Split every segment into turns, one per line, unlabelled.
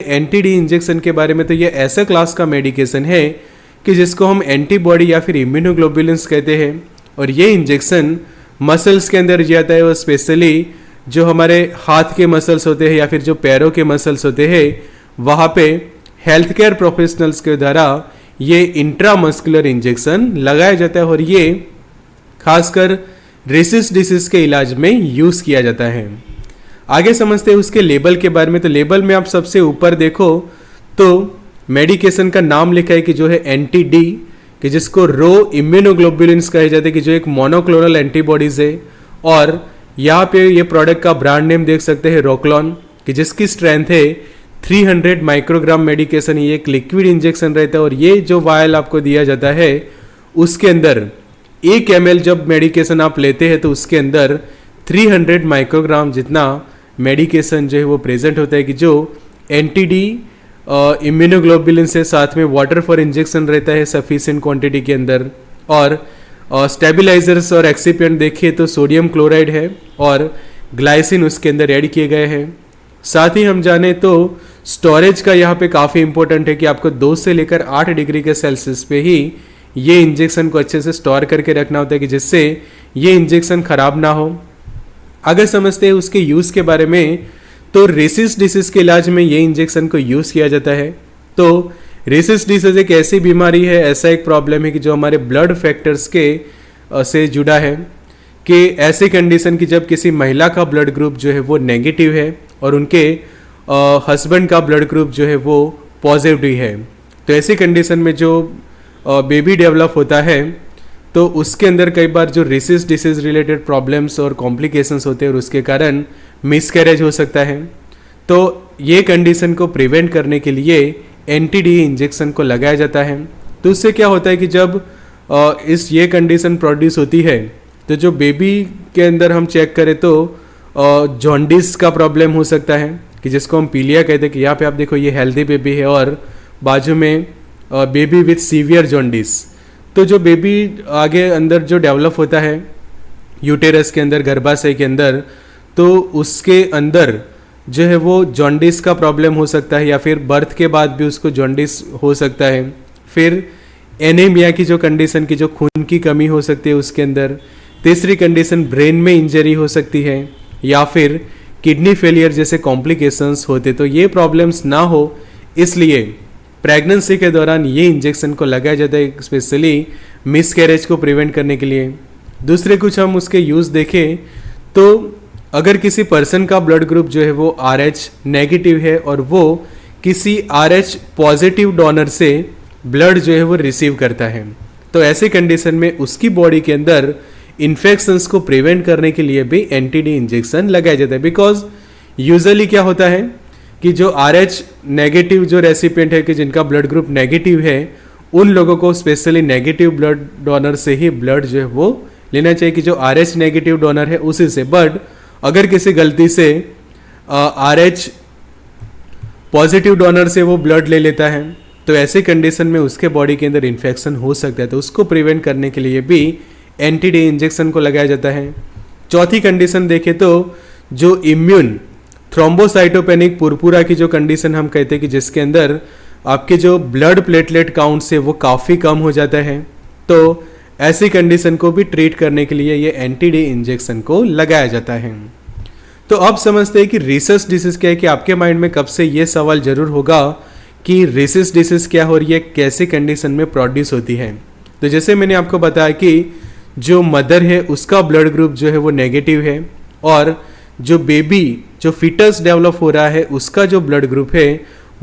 Anti-D injection के बारे में, तो ये ऐसा क्लास का मेडिकेशन है कि जिसको हम एंटीबॉडी या फिर इम्यूनोग्लोबुलिन्स कहते हैं। और ये इंजेक्शन मसल्स के अंदर जाता है, और स्पेशली जो हमारे हाथ के मसल्स होते हैं या फिर जो पैरों के मसल्स होते हैं, वहाँ पे हेल्थ केयर प्रोफेशनल्स के द्वारा ये इंट्रामस्कुलर इंजेक्शन लगाया जाता है, और ये खासकर रेसिस डिसीज के इलाज में यूज़ किया जाता है। आगे समझते हैं उसके लेबल के बारे में। तो लेबल में आप सबसे ऊपर देखो तो मेडिकेशन का नाम लिखा है कि जो है एंटी-डी, कि जिसको रो इम्यूनोग्लोबुलिन्स कहे जाते हैं, कि जो एक मोनोक्लोनल एंटीबॉडीज है। और यहाँ पे ये प्रोडक्ट का ब्रांड नेम देख सकते हैं रोक्लॉन, कि जिसकी स्ट्रेंथ है 300 माइक्रोग्राम मेडिकेशन। ये एक लिक्विड इंजेक्शन रहता है, और ये जो वायल आपको दिया जाता है उसके अंदर 1 ml जब मेडिकेशन आप लेते हैं तो उसके अंदर 300 माइक्रोग्राम जितना मेडिकेशन जो है वो प्रेजेंट होता है, कि जो एंटी-डी इम्यूनोग्लोबुलिन से साथ में वाटर फॉर इंजेक्शन रहता है सफिशिएंट क्वांटिटी के अंदर। और स्टेबलाइजर्स और एक्सिपिएंट देखिए तो सोडियम क्लोराइड है और ग्लाइसिन उसके अंदर ऐड किए गए हैं। साथ ही हम जाने तो स्टोरेज का यहाँ पे काफ़ी इंपॉर्टेंट है कि आपको 2 से लेकर 8 डिग्री के सेल्सियस पे ही ये इंजेक्शन को अच्छे से स्टोर करके रखना होता है, कि जिससे ये इंजेक्शन खराब ना हो। अगर समझते हैं उसके यूज़ के बारे में, तो रेसिस डिसीज के इलाज में ये इंजेक्शन को यूज़ किया जाता है। तो रेसिस डिसीज एक ऐसी बीमारी है, ऐसा एक प्रॉब्लम है कि जो हमारे ब्लड फैक्टर्स के से जुड़ा है, कि ऐसी कंडीशन की जब किसी महिला का ब्लड ग्रुप जो है वो नेगेटिव है और उनके हस्बैंड का ब्लड ग्रुप जो है वो पॉजिटिव है, तो ऐसी कंडीशन में जो बेबी डेवलप होता है तो उसके अंदर कई बार जो रेसिस डिसीज रिलेटेड प्रॉब्लम्स और कॉम्प्लिकेशंस होते हैं और उसके कारण मिसकैरेज हो सकता है। तो ये कंडीशन को प्रिवेंट करने के लिए एंटी-डी इंजेक्शन को लगाया जाता है। तो उससे क्या होता है कि जब ये कंडीशन प्रोड्यूस होती है तो जो बेबी के अंदर हम चेक करें तो जॉन्डिस का प्रॉब्लम हो सकता है, कि जिसको हम पीलिया कहते हैं, कि यहाँ पे आप देखो ये हेल्दी बेबी है और बाजू में बेबी विथ सीवियर जॉन्डिस। तो जो बेबी आगे अंदर जो डेवलप होता है यूटेरस के अंदर, गर्भाशय के अंदर, तो उसके अंदर जो है वो जॉन्डिस का प्रॉब्लम हो सकता है, या फिर बर्थ के बाद भी उसको जॉन्डिस हो सकता है। फिर एनीमिया की जो कंडीशन की जो खून की कमी हो सकती है उसके अंदर। तीसरी कंडीशन ब्रेन में इंजरी हो सकती है, या फिर किडनी फेलियर जैसे कॉम्प्लिकेशंस होते। तो ये प्रॉब्लम्स ना हो इसलिए प्रेगनेंसी के दौरान ये इंजेक्शन को लगाया जाता है, स्पेशली मिसकैरेज को प्रिवेंट करने के लिए। दूसरे कुछ हम उसके यूज़ देखें तो अगर किसी पर्सन का ब्लड ग्रुप जो है वो RH नेगेटिव है और वो किसी RH पॉजिटिव डोनर से ब्लड जो है वो रिसीव करता है, तो ऐसे कंडीशन में उसकी बॉडी के अंदर इन्फेक्शंस को प्रिवेंट करने के लिए भी एंटी-डी इंजेक्शन लगाया जाता है। बिकॉज यूजुअली क्या होता है कि जो RH नेगेटिव जो रेसिपिएंट है, कि जिनका ब्लड ग्रुप नेगेटिव है, उन लोगों को स्पेशली नेगेटिव ब्लड डोनर से ही ब्लड जो है वो लेना चाहिए, कि जो RH नेगेटिव डोनर है उसी से। बट अगर किसी गलती से RH पॉजिटिव डोनर से वो ब्लड ले लेता है तो ऐसे कंडीशन में उसके बॉडी के अंदर इन्फेक्शन हो सकता है, तो उसको प्रिवेंट करने के लिए भी एंटी-डी इंजेक्शन को लगाया जाता है। चौथी कंडीशन देखें तो जो इम्यून थ्रोम्बोसाइटोपेनिक पुरपुरा की जो कंडीशन हम कहते हैं, कि जिसके अंदर आपके जो ब्लड प्लेटलेट काउंट से वो काफ़ी कम हो जाता है, तो ऐसी कंडीशन को भी ट्रीट करने के लिए ये एंटी-डी इंजेक्शन को लगाया जाता है। तो अब समझते हैं कि रेसिस डिसीज क्या है, कि आपके माइंड में कब से ये सवाल जरूर होगा कि रेसिस डिसीज क्या हो रही है, कैसे कंडीशन में प्रोड्यूस होती है। तो जैसे मैंने आपको बताया कि जो मदर है उसका ब्लड ग्रुप जो है वो नेगेटिव है, और जो बेबी जो फिटस डेवलप हो रहा है उसका जो ब्लड ग्रुप है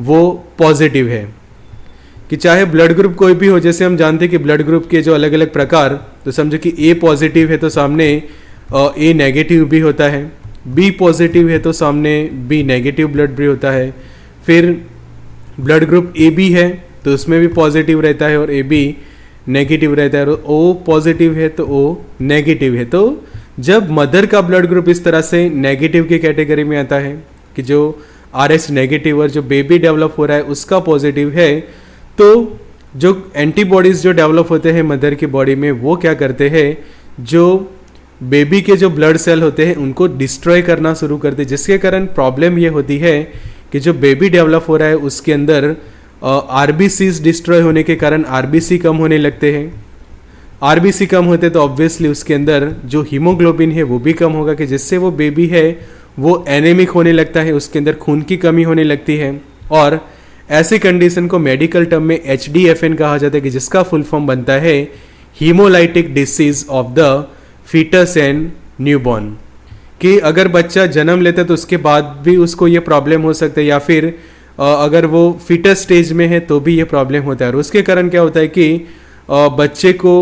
वो पॉजिटिव है। कि चाहे ब्लड ग्रुप कोई भी हो, जैसे हम जानते हैं कि ब्लड ग्रुप के जो अलग अलग प्रकार, तो समझो कि A पॉजिटिव है तो सामने A नेगेटिव भी होता है, B पॉजिटिव है तो सामने B नेगेटिव ब्लड भी होता है। फिर ब्लड ग्रुप AB है तो उसमें भी पॉजिटिव रहता है और AB नेगेटिव रहता है, और O पॉजिटिव है तो O नेगेटिव है। तो जब मदर का ब्लड ग्रुप इस तरह से नेगेटिव की कैटेगरी में आता है, कि जो RH नेगेटिव और जो बेबी डेवलप हो रहा है उसका पॉजिटिव है, तो जो एंटीबॉडीज़ जो डेवलप होते हैं मदर की बॉडी में, वो क्या करते हैं, जो बेबी के जो ब्लड सेल होते हैं उनको डिस्ट्रॉय करना शुरू करते हैं, जिसके कारण प्रॉब्लम ये होती है कि कि जो बेबी डेवलप हो रहा है उसके अंदर आरबीसीज डिस्ट्रॉय होने के कारण आरबीसी कम होने लगते हैं। आरबीसी कम होते तो ऑब्वियसली उसके अंदर जो हीमोग्लोबिन है वो भी कम होगा, कि जिससे वो बेबी है वो एनेमिक होने लगता है, उसके अंदर खून की कमी होने लगती है। और ऐसी कंडीशन को मेडिकल टर्म में HDFN कहा जाता है, कि जिसका फुल फॉर्म बनता है haemolytic disease of the foetus and newborn. कि अगर बच्चा जन्म लेता है तो उसके बाद भी उसको ये प्रॉब्लम हो सकता है, या फिर अगर वो फीटस स्टेज में है तो भी ये प्रॉब्लम होता है। और उसके कारण क्या होता है कि बच्चे को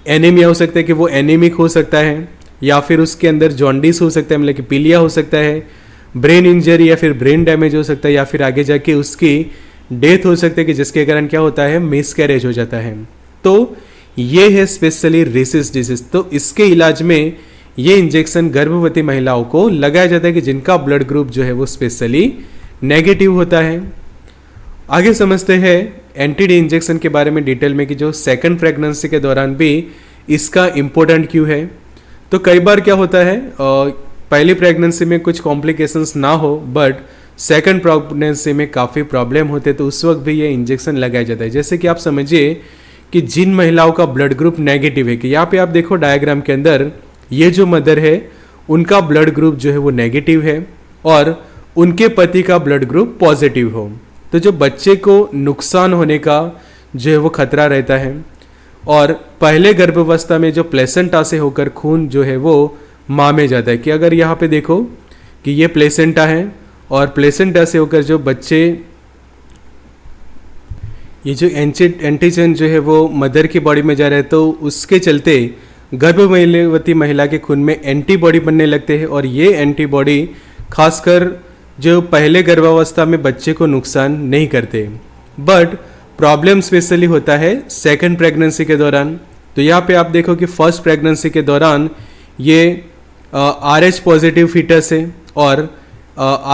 एनीमिया हो सकता है, कि वो एनीमिक हो सकता है, या फिर उसके अंदर जॉन्डिस हो सकता है, मतलब कि पीलिया हो सकता है, ब्रेन इंजरी या फिर ब्रेन डैमेज हो सकता है, या फिर आगे जाके उसकी डेथ हो सकती है, कि जिसके कारण क्या होता है मिसकैरेज हो जाता है। तो ये है स्पेशली रेसिस डिसीज। तो इसके इलाज में ये इंजेक्शन गर्भवती महिलाओं को लगाया जाता है, कि जिनका ब्लड ग्रुप जो है वो स्पेशली नेगेटिव होता है। आगे समझते हैं एंटी-डी इंजेक्शन के बारे में डिटेल में, कि जो सेकंड प्रेगनेंसी के दौरान भी इसका इम्पोर्टेंट क्यों है। तो कई बार क्या होता है पहली प्रेगनेंसी में कुछ कॉम्प्लिकेशंस ना हो, बट सेकंड प्रेगनेंसी में काफ़ी प्रॉब्लम होते, तो उस वक्त भी ये इंजेक्शन लगाया जाता है। जैसे कि आप समझिए कि जिन महिलाओं का ब्लड ग्रुप नेगेटिव है, कि यहाँ पे आप देखो डायग्राम के अंदर ये जो मदर है उनका ब्लड ग्रुप जो है वो नेगेटिव है और उनके पति का ब्लड ग्रुप पॉजिटिव हो, तो जो बच्चे को नुकसान होने का जो है वो खतरा रहता है। और पहले गर्भावस्था में जो प्लेसेंटा से होकर खून जो है वो माँ में जाता है, कि अगर यहाँ पे देखो कि ये प्लेसेंटा है और प्लेसेंटा से होकर जो बच्चे ये जो एंटीजन जो है वो मदर की बॉडी में जा रहा है, तो उसके चलते गर्भवती महिला के खून में एंटीबॉडी बनने लगते हैं। और ये एंटीबॉडी खासकर जो पहले गर्भावस्था में बच्चे को नुकसान नहीं करते, बट प्रॉब्लम स्पेशली होता है सेकंड प्रेगनेंसी के दौरान। तो यहाँ पे आप देखो कि फर्स्ट प्रेगनेंसी के दौरान ये RH पॉजिटिव फीटस है और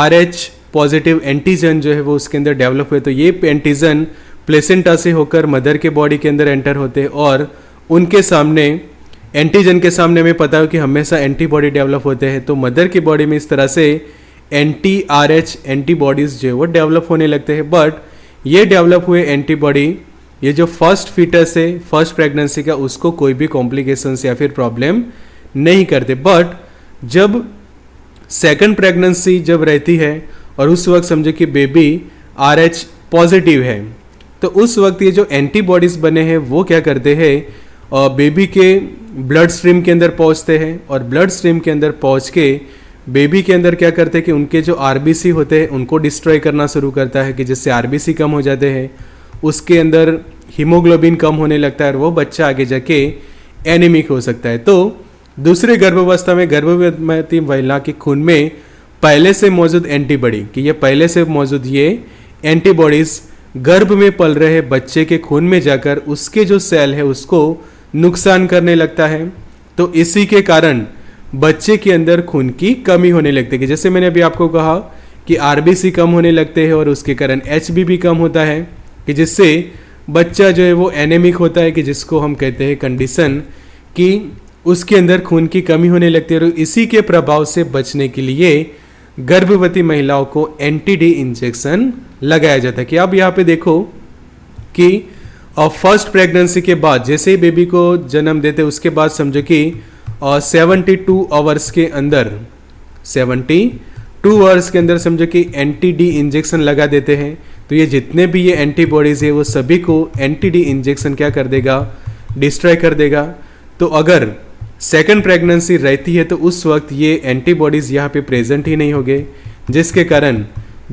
RH पॉजिटिव एंटीजन जो है वो उसके अंदर डेवलप हुए, तो ये एंटीजन प्लेसेंटा से होकर मदर के बॉडी के अंदर एंटर होते हैं और उनके सामने एंटीजन के सामने हमें पता है कि हमेशा एंटीबॉडी डेवलप होते हैं। तो मदर की बॉडी में इस तरह से anti-RH एंटीबॉडीज जो है वो डेवलप होने लगते हैं। बट ये डेवलप हुए एंटीबॉडी ये जो फर्स्ट फीटस है फर्स्ट प्रेगनेंसी का उसको कोई भी कॉम्प्लिकेशंस या फिर प्रॉब्लम नहीं करते। बट जब सेकंड प्रेगनेंसी जब रहती है और उस वक्त समझो कि बेबी RH पॉजिटिव है, तो उस वक्त ये जो एंटीबॉडीज बने हैं वो क्या करते हैं बेबी के ब्लड स्ट्रीम के अंदर पहुंचते हैं और ब्लड स्ट्रीम के अंदर पहुंच के बेबी के अंदर क्या करते हैं कि उनके जो आरबीसी होते हैं उनको डिस्ट्रॉय करना शुरू करता है, कि जिससे आरबीसी कम हो जाते हैं, उसके अंदर हीमोग्लोबिन कम होने लगता है और वो बच्चा आगे जाके एनीमिक हो सकता है। तो दूसरे गर्भावस्था में गर्भवती महिला के खून में पहले से मौजूद एंटीबॉडी, कि ये पहले से मौजूद ये एंटीबॉडीज गर्भ में पल रहे बच्चे के खून में जाकर उसके जो सेल है उसको नुकसान करने लगता है। तो इसी के कारण बच्चे के अंदर खून की कमी होने लगती है, कि जैसे मैंने अभी आपको कहा कि आरबीसी कम होने लगते हैं और उसके कारण HB कम होता है, कि जिससे बच्चा जो है वो एनेमिक होता है, कि जिसको हम कहते हैं कंडीशन कि उसके अंदर खून की कमी होने लगती है। और इसी के प्रभाव से बचने के लिए गर्भवती महिलाओं को एंटी-डी इंजेक्शन लगाया जाता है। कि आप यहाँ पे देखो कि फर्स्ट प्रेगनेंसी के बाद जैसे ही बेबी को जन्म देते उसके बाद समझो कि 72 आवर्स के अंदर 72 आवर्स के अंदर समझो कि एंटी-डी इंजेक्शन लगा देते हैं। तो ये जितने भी ये एंटीबॉडीज है वो सभी को एंटी-डी इंजेक्शन क्या कर देगा, डिस्ट्रॉय कर देगा। तो अगर सेकंड प्रेगनेंसी रहती है तो उस वक्त ये एंटीबॉडीज यहाँ पे प्रेजेंट ही नहीं होंगे, जिसके कारण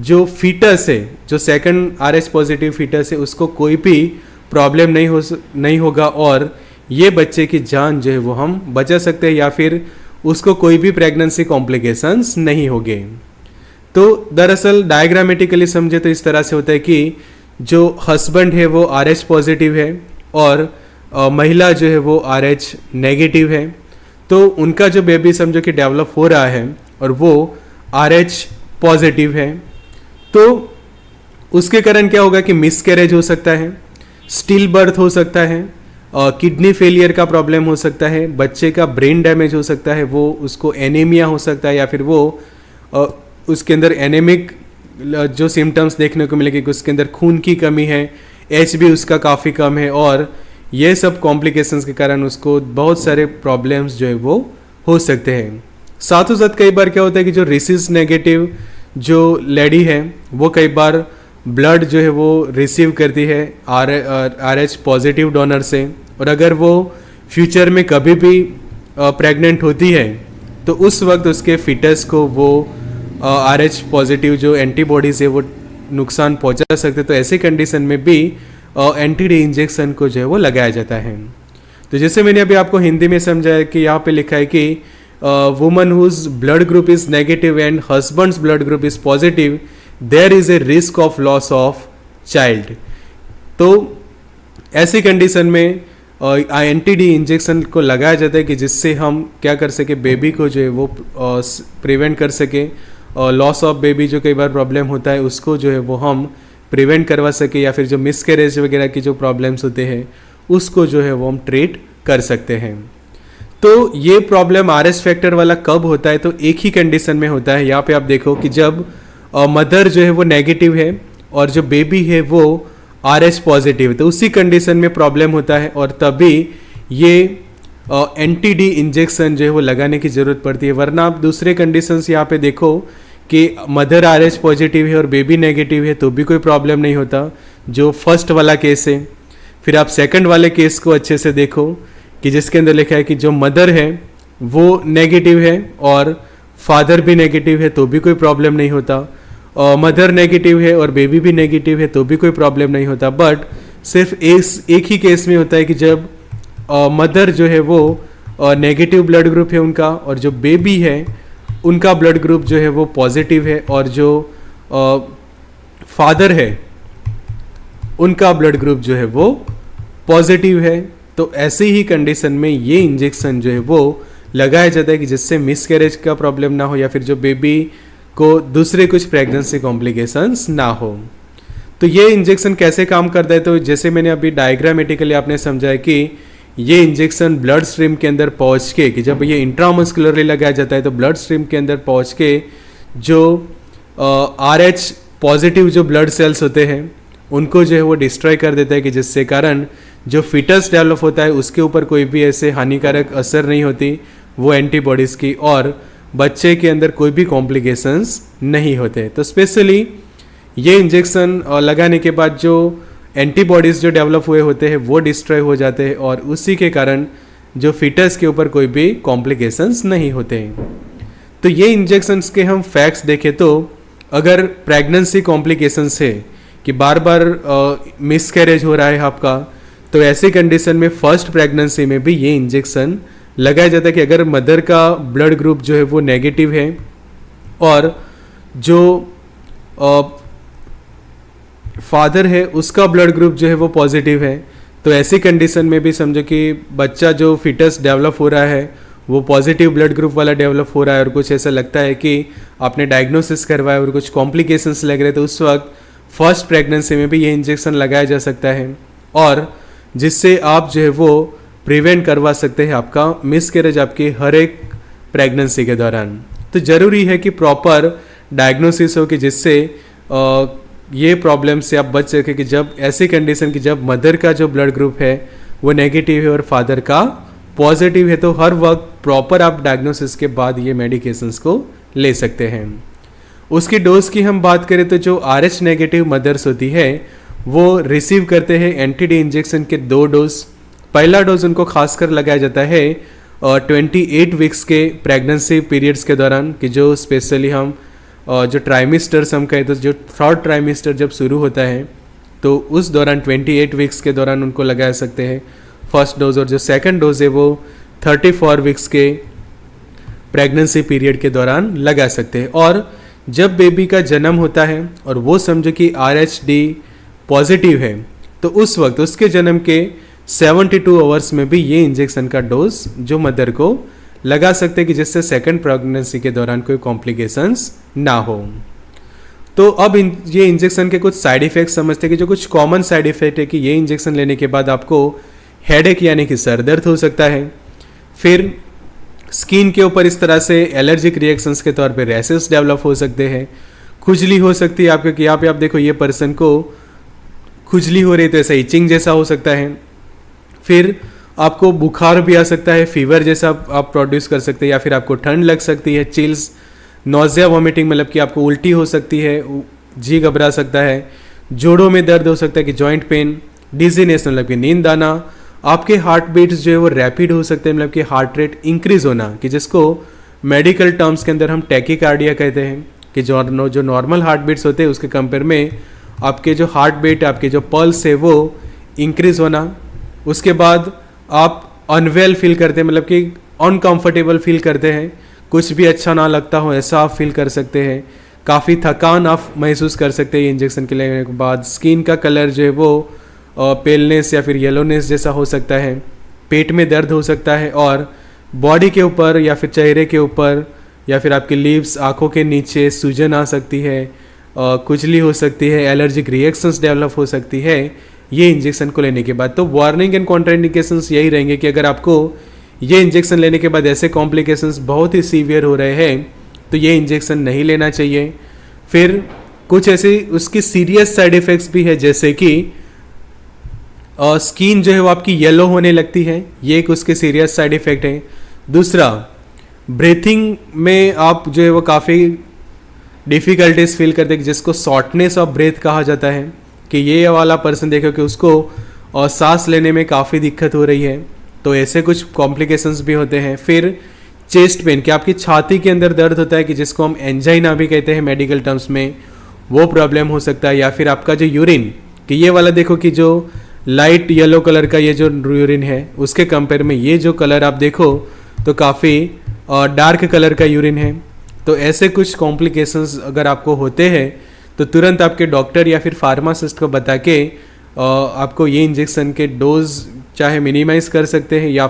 जो फीटस है, जो सेकंड RH पॉजिटिव फीटस है, उसको कोई भी प्रॉब्लम नहीं होगा और ये बच्चे की जान जो है वो हम बचा सकते हैं, या फिर उसको कोई भी प्रेगनेंसी कॉम्प्लिकेशंस नहीं होंगे। तो दरअसल डायग्रामेटिकली समझे तो इस तरह से होता है कि जो हस्बैंड है वो RH पॉजिटिव है और महिला जो है वो RH नेगेटिव है। तो उनका जो बेबी समझो कि डेवलप हो रहा है और वो RH पॉजिटिव है, तो उसके कारण क्या होगा कि मिसकैरेज हो सकता है, स्टिल बर्थ हो सकता है, किडनी फेलियर का प्रॉब्लम हो सकता है, बच्चे का ब्रेन डैमेज हो सकता है, वो उसको एनीमिया हो सकता है, या फिर वो उसके अंदर एनेमिक जो सिम्टम्स देखने को मिलेगी कि उसके अंदर खून की कमी है, एच भी उसका काफ़ी कम है, और ये सब कॉम्प्लिकेशंस के कारण उसको बहुत सारे प्रॉब्लम्स जो है वो हो सकते हैं। साथों साथ कई बार क्या होता है कि जो रिसिस नेगेटिव जो लेडी है वो कई बार ब्लड जो है वो रिसीव करती है RH पॉजिटिव डोनर से, और अगर वो फ्यूचर में कभी भी प्रेग्नेंट होती है तो उस वक्त उसके फिटस को वो RH पॉजिटिव जो एंटीबॉडीज़ है वो नुकसान पहुंचा सकते, तो ऐसे कंडीशन में भी एंटी-डी इंजेक्शन को जो है वो लगाया जाता है। तो जैसे मैंने अभी आपको हिंदी में समझाया कि यहाँ पे लिखा है कि woman whose blood group is negative and husband's blood group is positive, there is a risk of loss of child. तो ऐसी कंडीशन में एंटी-डी इंजेक्शन को लगाया जाता है कि जिससे हम क्या कर सके, बेबी को जो है वो प्रिवेंट कर सके, लॉस ऑफ बेबी जो कई बार प्रॉब्लम होता है उसको जो है वो हम प्रिवेंट करवा सके, या फिर जो मिसकैरेज वगैरह की जो प्रॉब्लम्स होते हैं उसको जो है वो हम ट्रीट कर सकते हैं। तो ये प्रॉब्लम RH फैक्टर वाला कब होता है, तो एक ही कंडीशन में होता है। यहाँ पे आप देखो कि जब मदर जो है वो नेगेटिव है और जो बेबी है वो RH पॉजिटिव है, तो उसी कंडीशन में प्रॉब्लम होता है, और तभी ये एंटी-डी इंजेक्शन जो है वो लगाने की ज़रूरत पड़ती है। वरना आप दूसरे कंडीशंस यहाँ पे देखो कि मदर RH पॉजिटिव है और बेबी नेगेटिव है तो भी कोई प्रॉब्लम नहीं होता, जो फर्स्ट वाला केस है। फिर आप सेकंड वाले केस को अच्छे से देखो कि जिसके अंदर लिखा है कि जो मदर है वो नेगेटिव है और फादर भी नेगेटिव है तो भी कोई प्रॉब्लम नहीं होता, और मदर नेगेटिव है और बेबी भी नेगेटिव है तो भी कोई प्रॉब्लम नहीं होता। बट सिर्फ एक ही केस में होता है कि जब मदर जो है वो नेगेटिव ब्लड ग्रुप है उनका, और जो बेबी है उनका ब्लड ग्रुप जो है वो पॉजिटिव है, और जो फादर है उनका ब्लड ग्रुप जो है वो पॉजिटिव है। तो ऐसे ही कंडीशन में ये इंजेक्शन जो है वो लगाया जाता है कि जिससे मिसकैरेज का प्रॉब्लम ना हो, या फिर जो बेबी को दूसरे कुछ प्रेगनेंसी कॉम्प्लिकेशंस ना हो। तो ये इंजेक्शन कैसे काम करता है, तो जैसे मैंने अभी डायग्रामेटिकली आपने समझाया कि ये इंजेक्शन ब्लड स्ट्रीम के अंदर पहुंच के, कि जब ये इंट्रामस्कुलरली लगाया जाता है तो ब्लड स्ट्रीम के अंदर पहुंच के जो RH पॉजिटिव जो ब्लड सेल्स होते हैं उनको जो है वो डिस्ट्रॉय कर देता है, कि जिससे कारण जो फिटस डेवलप होता है उसके ऊपर कोई भी ऐसे हानिकारक असर नहीं होती वो एंटीबॉडीज़ की, और बच्चे के अंदर कोई भी कॉम्प्लिकेशंस नहीं होते। तो स्पेशली ये इंजेक्शन लगाने के बाद जो एंटीबॉडीज़ जो डेवलप हुए होते हैं वो डिस्ट्रॉय हो जाते हैं, और उसी के कारण जो फिटस के ऊपर कोई भी कॉम्प्लिकेशंस नहीं होते हैं। तो ये इंजेक्शंस के हम फैक्ट्स देखें तो अगर प्रेगनेंसी कॉम्प्लिकेशंस है कि बार बार मिसकैरेज हो रहा है आपका, तो ऐसे कंडीशन में फर्स्ट प्रेगनेंसी में भी ये इंजेक्शन लगाया जाता है कि अगर मदर का ब्लड ग्रुप जो है वो नेगेटिव है और जो फादर है उसका ब्लड ग्रुप जो है वो पॉजिटिव है, तो ऐसी कंडीशन में भी समझो कि बच्चा जो फिटस डेवलप हो रहा है वो पॉजिटिव ब्लड ग्रुप वाला डेवलप हो रहा है, और कुछ ऐसा लगता है कि आपने डायग्नोसिस करवाया और कुछ कॉम्प्लिकेशंस लग रहे, तो उस वक्त फर्स्ट प्रेगनेंसी में भी ये इंजेक्शन लगाया जा सकता है, और जिससे आप जो है वो प्रिवेंट करवा सकते हैं आपका मिसकैरेज आपकी हर एक प्रेगनेंसी के दौरान। तो ज़रूरी है कि प्रॉपर डायग्नोसिस हो कि जिससे ये प्रॉब्लम से आप बच सके, कि जब ऐसी कंडीशन कि जब मदर का जो ब्लड ग्रुप है वो नेगेटिव है और फादर का पॉजिटिव है, तो हर वक्त प्रॉपर आप डायग्नोसिस के बाद ये मेडिकेशंस को ले सकते हैं। उसकी डोज की हम बात करें तो जो RH नेगेटिव मदर्स होती है वो रिसीव करते हैं एंटी-डी इंजेक्शन के 2 डोज। पहला डोज उनको खासकर लगाया जाता है 28 वीक्स के प्रेगनेंसी पीरियड्स के दौरान, कि जो स्पेशली हम जो ट्राइमिस्टर्स हम कहें तो जो थर्ड ट्राइमिस्टर जब शुरू होता है तो उस दौरान 28 वीक्स के दौरान उनको लगा सकते हैं फर्स्ट डोज, और जो सेकंड डोज है वो 34 वीक्स के प्रेगनेंसी पीरियड के दौरान लगा सकते हैं। और जब बेबी का जन्म होता है और वो समझो कि RH-D पॉजिटिव है, तो उस वक्त उसके जन्म के 72 आवर्स में भी ये इंजेक्शन का डोज जो मदर को लगा सकते हैं, कि जिससे सेकंड प्रेगनेंसी के दौरान कोई कॉम्प्लिकेशंस ना हो। तो अब ये इंजेक्शन के कुछ साइड इफ़ेक्ट्स समझते हैं, कि जो कुछ कॉमन साइड इफ़ेक्ट है कि ये इंजेक्शन लेने के बाद आपको हेडेक यानी कि सर दर्द हो सकता है, फिर स्किन के ऊपर इस तरह से एलर्जिक रिएक्शंस के तौर पे रैशेस डेवलप हो सकते हैं, खुजली हो सकती है आपको, कि यहाँ पे आप देखो ये पर्सन को खुजली हो रही है, तो ऐसा इचिंग जैसा हो सकता है। फिर आपको बुखार भी आ सकता है, फीवर जैसा आप प्रोड्यूस कर सकते हैं, या फिर आपको ठंड लग सकती है, चिल्स, नोज़िया, वॉमिटिंग, मतलब कि आपको उल्टी हो सकती है, जी घबरा सकता है, जोड़ों में दर्द हो सकता है कि जॉइंट पेन, डिजीनेस मतलब कि नींद आना, आपके हार्ट बीट्स जो है वो रैपिड हो सकते हैं, मतलब कि हार्ट रेट इंक्रीज होना, कि जिसको मेडिकल टर्म्स के अंदर हम टैकीकार्डिया कहते हैं, कि जो नॉर्मल हार्ट बीट्स होते हैं उसके कंपेयर में आपके जो हार्ट बीट, आपके जो पल्स है वो इंक्रीज होना। उसके बाद आप अनवेल फील करते हैं, मतलब कि अनकंफर्टेबल फील करते हैं, कुछ भी अच्छा ना लगता हो ऐसा आप फील कर सकते हैं, काफ़ी थकान आप महसूस कर सकते हैं इंजेक्शन के लेने के बाद। स्किन का कलर जो है वो पेलनेस या फिर येलोनेस जैसा हो सकता है, पेट में दर्द हो सकता है, और बॉडी के ऊपर या फिर चेहरे के ऊपर या फिर आपके लिप्स, आँखों के नीचे सूजन आ सकती है, खुजली हो सकती है, एलर्जिक रिएक्शंस डेवलप हो सकती है ये इंजेक्शन को लेने के बाद। तो वार्निंग एंड कॉन्ट्राइंडिकेशंस यही रहेंगे कि अगर आपको ये इंजेक्शन लेने के बाद ऐसे कॉम्प्लिकेशंस बहुत ही सीवियर हो रहे हैं तो ये इंजेक्शन नहीं लेना चाहिए। फिर कुछ ऐसे उसकी सीरियस साइड इफ़ेक्ट्स भी है, जैसे कि स्किन जो है वो आपकी येलो होने लगती है, ये एक उसके सीरियस साइड इफ़ेक्ट है। दूसरा, ब्रीथिंग में आप जो है वो काफ़ी डिफ़िकल्टीज फील करते हैं, जिसको शॉर्टनेस ऑफ ब्रेथ कहा जाता है, कि ये वाला पर्सन देखो कि उसको सांस लेने में काफ़ी दिक्कत हो रही है, तो ऐसे कुछ कॉम्प्लिकेशंस भी होते हैं। फिर चेस्ट पेन, कि आपकी छाती के अंदर दर्द होता है, कि जिसको हम एंजाइना भी कहते हैं मेडिकल टर्म्स में, वो प्रॉब्लम हो सकता है। या फिर आपका जो यूरिन, कि ये वाला देखो कि जो लाइट येलो कलर का ये जो यूरिन है उसके कंपेयर में ये जो कलर आप देखो तो काफ़ी डार्क कलर का यूरिन है। तो ऐसे कुछ कॉम्प्लिकेशंस अगर आपको होते हैं तो तुरंत आपके डॉक्टर या फिर फार्मासिस्ट को बता के आपको ये इंजेक्शन के डोज चाहे मिनिमाइज़ कर सकते हैं या